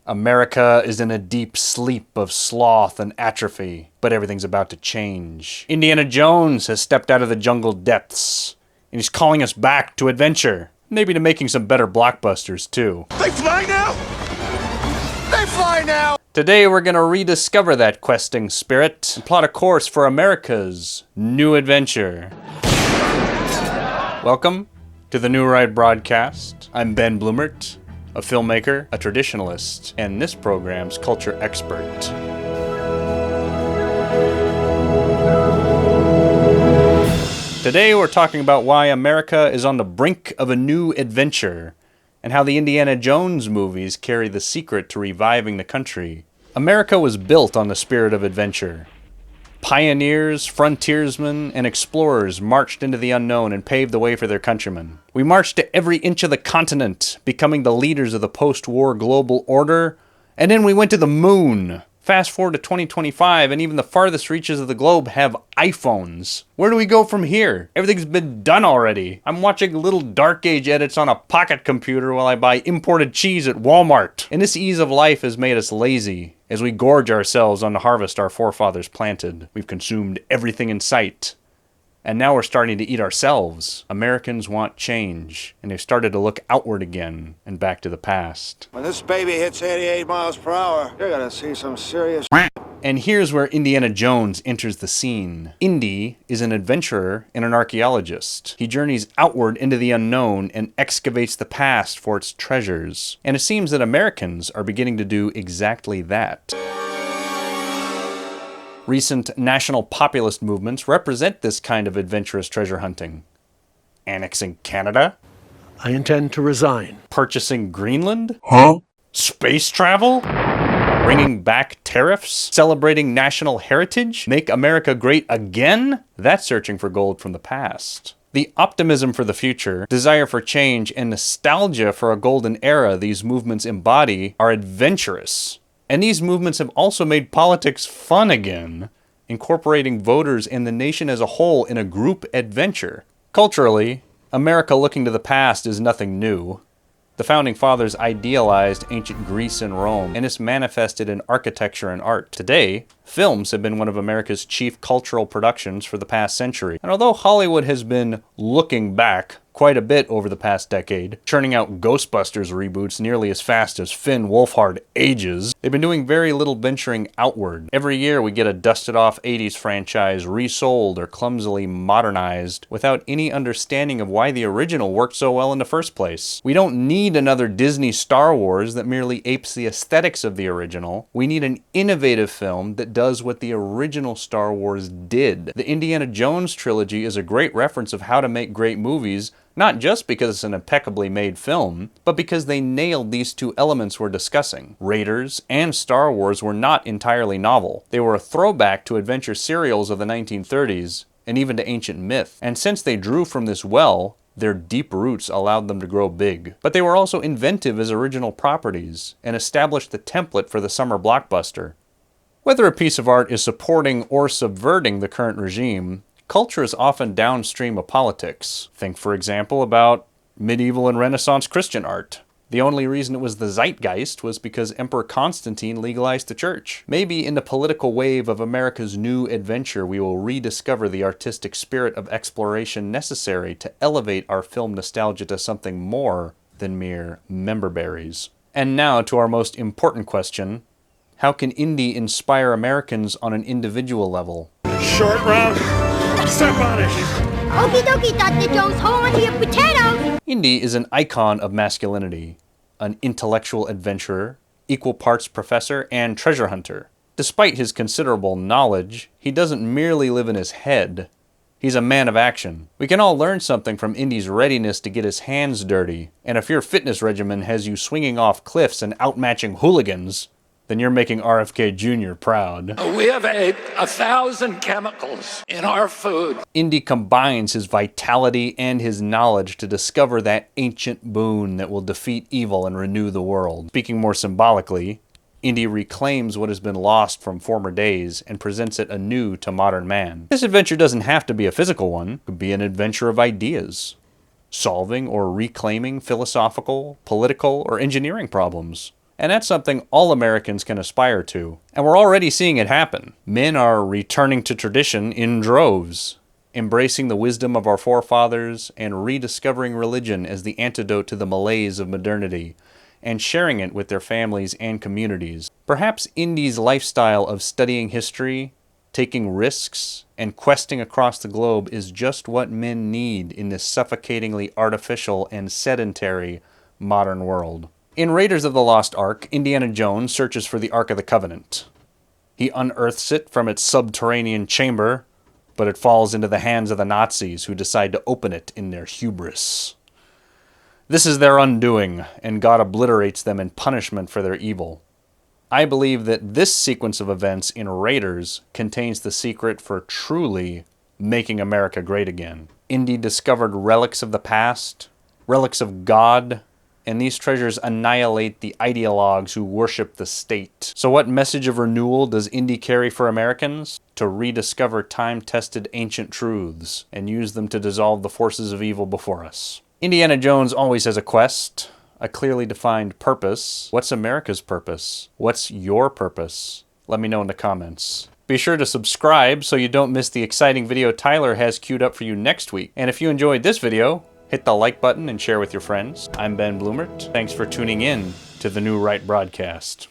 America is in a deep sleep of sloth and atrophy, but everything's about to change. Indiana Jones has stepped out of the jungle depths, and he's calling us back to adventure. Maybe to making some better blockbusters, too. They fly now? They fly now! Today we're gonna rediscover that questing spirit and plot a course for America's new adventure. Welcome to the New Ride broadcast. I'm Ben Blumert, a filmmaker, a traditionalist, and this program's culture expert. Today we're talking about why America is on the brink of a new adventure, and how the Indiana Jones movies carry the secret to reviving the country. America was built on the spirit of adventure. Pioneers, frontiersmen, and explorers marched into the unknown and paved the way for their countrymen. We marched to every inch of the continent, becoming the leaders of the post-war global order, and then we went to the moon. Fast forward to 2025, and even the farthest reaches of the globe have iPhones. Where do we go from here? Everything's been done already. I'm watching little dark age edits on a pocket computer while I buy imported cheese at Walmart. And this ease of life has made us lazy, as we gorge ourselves on the harvest our forefathers planted. We've consumed everything in sight. And now we're starting to eat ourselves. Americans want change, and they've started to look outward again and back to the past. When this baby hits 88 miles per hour, you're gonna see some serious... And here's where Indiana Jones enters the scene. Indy is an adventurer and an archaeologist. He journeys outward into the unknown and excavates the past for its treasures. And it seems that Americans are beginning to do exactly that. Recent national populist movements represent this kind of adventurous treasure hunting. Annexing Canada? I intend to resign. Purchasing Greenland? Huh? Space travel? Bringing back tariffs? Celebrating national heritage? Make America great again? That's searching for gold from the past. The optimism for the future, desire for change, and nostalgia for a golden era these movements embody are adventurous. And these movements have also made politics fun again, incorporating voters and the nation as a whole in a group adventure. Culturally, America looking to the past is nothing new. The Founding Fathers idealized ancient Greece and Rome, and it's manifested in architecture and art. Today, films have been one of America's chief cultural productions for the past century. And although Hollywood has been looking back quite a bit over the past decade, churning out Ghostbusters reboots nearly as fast as Finn Wolfhard ages, they've been doing very little venturing outward. Every year we get a dusted-off 80s franchise resold or clumsily modernized without any understanding of why the original worked so well in the first place. We don't need another Disney Star Wars that merely apes the aesthetics of the original. We need an innovative film that does what the original Star Wars did. The Indiana Jones trilogy is a great reference of how to make great movies, not just because it's an impeccably made film, but because they nailed these two elements we're discussing. Raiders and Star Wars were not entirely novel. They were a throwback to adventure serials of the 1930s, and even to ancient myth. And since they drew from this well, their deep roots allowed them to grow big. But they were also inventive as original properties, and established the template for the summer blockbuster. Whether a piece of art is supporting or subverting the current regime, culture is often downstream of politics. Think, for example, about medieval and Renaissance Christian art. The only reason it was the zeitgeist was because Emperor Constantine legalized the church. Maybe in the political wave of America's new adventure, we will rediscover the artistic spirit of exploration necessary to elevate our film nostalgia to something more than mere member berries. And now to our most important question. How can Indy inspire Americans on an individual level? Short round. Step on it. Okie dokie, Dr. Jones, hold on to your potato. Indy is an icon of masculinity, an intellectual adventurer, equal parts professor, and treasure hunter. Despite his considerable knowledge, he doesn't merely live in his head. He's a man of action. We can all learn something from Indy's readiness to get his hands dirty, and if your fitness regimen has you swinging off cliffs and outmatching hooligans, then you're making RFK Jr. proud. We have 1,000 chemicals in our food. Indy combines his vitality and his knowledge to discover that ancient boon that will defeat evil and renew the world. Speaking more symbolically, Indy reclaims what has been lost from former days and presents it anew to modern man. This adventure doesn't have to be a physical one. It could be an adventure of ideas, solving or reclaiming philosophical, political, or engineering problems. And that's something all Americans can aspire to. And we're already seeing it happen. Men are returning to tradition in droves, embracing the wisdom of our forefathers and rediscovering religion as the antidote to the malaise of modernity, and sharing it with their families and communities. Perhaps Indy's lifestyle of studying history, taking risks, and questing across the globe is just what men need in this suffocatingly artificial and sedentary modern world. In Raiders of the Lost Ark, Indiana Jones searches for the Ark of the Covenant. He unearths it from its subterranean chamber, but it falls into the hands of the Nazis, who decide to open it in their hubris. This is their undoing, and God obliterates them in punishment for their evil. I believe that this sequence of events in Raiders contains the secret for truly making America great again. Indy discovered relics of the past, relics of God, and these treasures annihilate the ideologues who worship the state. So what message of renewal does Indy carry for Americans? To rediscover time-tested ancient truths and use them to dissolve the forces of evil before us. Indiana Jones always has a quest, a clearly defined purpose. What's America's purpose? What's your purpose? Let me know in the comments. Be sure to subscribe so you don't miss the exciting video Tyler has queued up for you next week. And if you enjoyed this video, hit the like button and share with your friends. I'm Ben Blumert. Thanks for tuning in to the New Right broadcast.